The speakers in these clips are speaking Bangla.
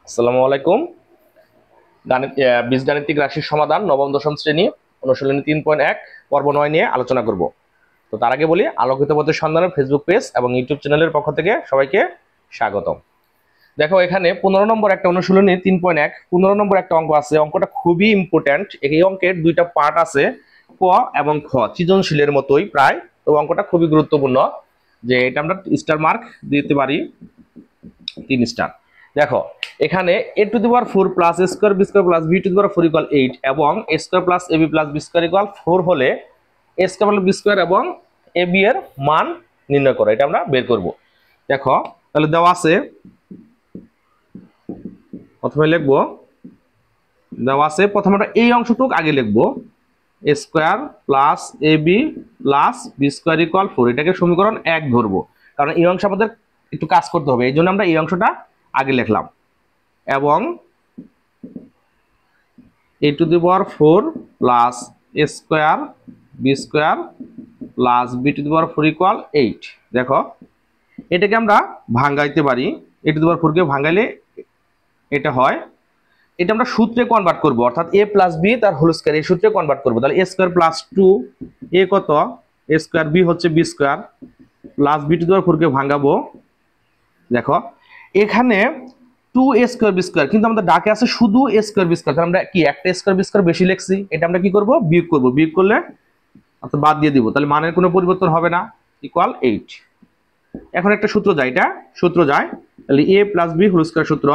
আসসালামু আলাইকুম। বীজগাণিতিক রাশির সমাধান নবম দশম শ্রেণী অনুশীলনী 3.1 পর্ব 9 নিয়ে আলোচনা করব। তো তার আগে বলি, আলোকিত পথের সন্ধানের ফেসবুক পেজ এবং ইউটিউব চ্যানেলের পক্ষ থেকে সবাইকে স্বাগতম। দেখো, এখানে 15 নম্বর একটা অনুশীলনী 3.1 15 নম্বর একটা অঙ্ক আছে। অঙ্কটা খুবই ইম্পর্টেন্ট। এই অঙ্কের দুইটা পার্ট আছে, ক এবং খ, সৃজনশীলের মতোই প্রায়। তো অঙ্কটা খুবই গুরুত্বপূর্ণ, যে এটা আমরা স্টার মার্ক দিতে পারি, 3 স্টার। দেখো, এখানে a two the power 4 plus a square b square plus b to the power 4 equal 8 এবং a square plus ab plus b square equal 4 হলে a square plus b square এবং ab এর মান নির্ণয় করো। এটা আমরা বের করব। দেখো, তাহলে দেওয়া আছে, প্রথমে লিখব, দেওয়া আছে প্রথমে আমরা এই অংশটুক আগে লিখব, a square plus ab plus b square equal 4। এটাকে সমীকরণ 1 ধরবো, কারণ এই অংশ আমাদের একটু কাজ করতে হবে, এই জন্য আমরা এই অংশটা আগে লিখলাম। এবং a two the power 4 plus a square b square plus b to the power 4 equal 8। দেখো, এটাকে আমরা ভাঙাইতে পারি, a টু দি পাওয়ার 4 কে ভাঙাইলে এটা হয়, এটা আমরা সূত্রে কনভার্ট করব, অর্থাৎ a প্লাস b তার হোল স্কয়ার এই সূত্রে কনভার্ট করব। তাহলে a স্কয়ার প্লাস 2 a কত, a স্কয়ার b হচ্ছে b square plus b to the power 4 কে ভাঙাবো। দেখো, এখানে 2a স্কয়ার b স্কয়ার, কিন্তু আমাদের ডাকে আছে শুধু a স্কয়ার b স্কয়ার, তাহলে আমরা কি একটা স্কয়ার b স্কয়ার বেশি লিখছি, এটা আমরা কি করব, বিয়োগ করব। বিয়োগ করলে অর্থাৎ বাদ দিয়ে দিব, তাহলে মানের কোনো পরিবর্তন হবে না, ইকুয়াল 8। এখন একটা সূত্র যায়, এটা সূত্র যায়, তাহলে a plus b whole square সূত্র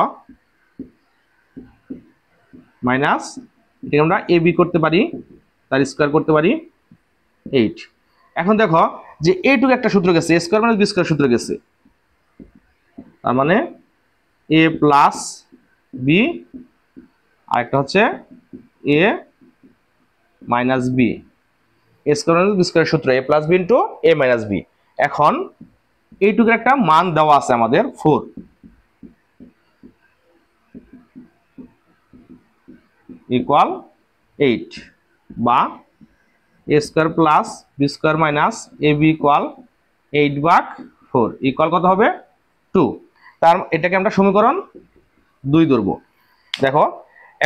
মাইনাস, এটাকে আমরা ab করতে পারি, তার স্কয়ার করতে পারি 8। এখন দেখো যে a টুকু একটা সূত্র গেছে, a square minus b square সূত্র গেছে, তার মানে a প্লাস b, আর একটা হচ্ছে a minus b, a square minus b square সূত্র a plus b into a minus b। এখন এইটুকুর একটা মান দেওয়া আছে আমাদের 4 ইকুয়াল 8, বা a square plus b square minus ab equal 8/4 equal কত হবে, 2। তার এটাকে আমরা সমীকরণ 2 ধরবো। দেখো,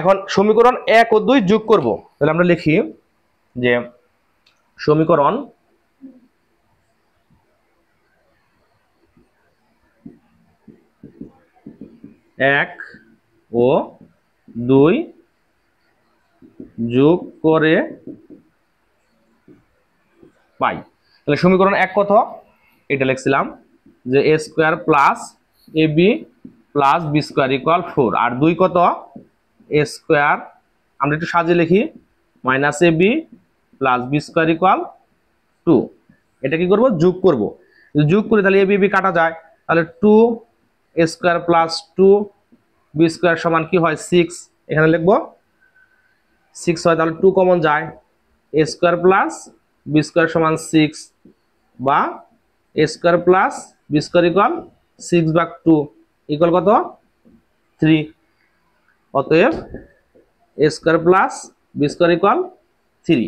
এখন সমীকরণ 1 ও 2 যোগ করব, তাহলে আমরা লিখি যে সমীকরণ 1 ও 2 যোগ করে পাই। তাহলে সমীকরণ 1 কত, এটা লিখছিলাম যে a square plus ab plus b square equal 4, আর 2 কত, a স্কয়ার, আমরা একটু সাজিয়ে লিখি, minus ab plus b square equal 2। এটা কি করব, যোগ করব। যোগ করে তাহলে ab কাটা যায়, তাহলে 2 a square plus 2 b square সমান কি হয়, 6। এখানে লিখব 6 হয়, তাহলে 2 কমন যায়, a square plus b square সমান 6, বা a square plus b square equal 6/2 equal কত, 3। অতএব a square plus b square equal 3।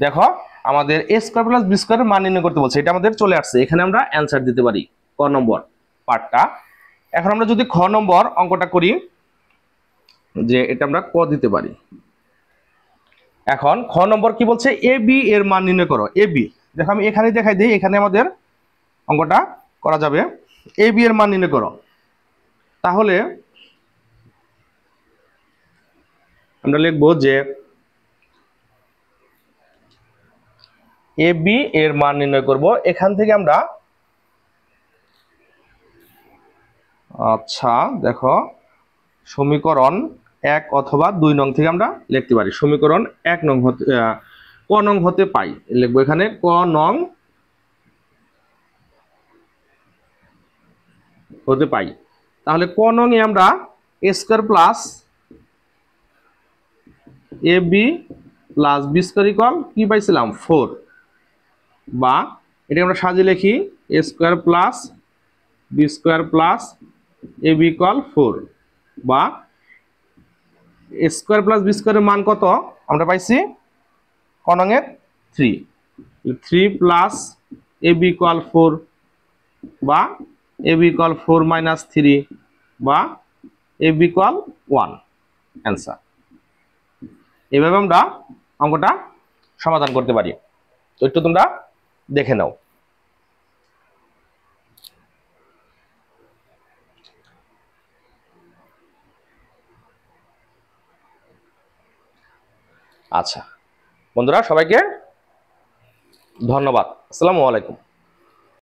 দেখো, আমাদের a স্কয়ার প্লাস b স্কয়ারের মান নির্ণয় করতে বলছে, এটা আমাদের চলে আসছে, এখানে আমরা অ্যানসার দিতে পারি ক নম্বর পার্টটা। এখন আমরা যদি খ নম্বর অঙ্কটা করি, যে এটা আমরা ক দিতে পারি। এখন খ নম্বর কি বলছে, এ বি এর মান নির্ণয় করো। এ বি, দেখো আমি এখানে দেখাই দিই, এখানে আমাদের অঙ্কটা করা যাবে। এ বি এর মান নির্ণয় করো, তাহলে আমরা লিখবো যে এ বি এর মান নির্ণয় করব। এখান থেকে আমরা, আচ্ছা দেখো, সমীকরণ 1 অথবা 2 নং থেকে আমরা লিখতে পারি। সমীকরণ 1 নং হতে, ক নং হতে পাই, লিখবো এখানে ক নং হতে পাই। তাহলে ক নং এ আমরা a square plus ab plus b square equal কি পাইছিলাম, 4, বা এটা আমরা সাজিয়ে লিখি a square plus b square plus ab equal 4, বা a স্কয়ার প্লাস b স্কয়ারের মান কত আমরা পাইছি, ক নং এর 3, 3 প্লাস ab ইকুয়াল 4, বা ab ইকুয়াল 4 মাইনাস 3, বা এ বি ইকুয়াল 1 অ্যান্সার। এভাবে আমরা অঙ্কটা সমাধান করতে পারি। তো একটু তোমরা দেখে নাও। আচ্ছা বন্ধুরা, সবাইকে ধন্যবাদ। আসসালামু আলাইকুম।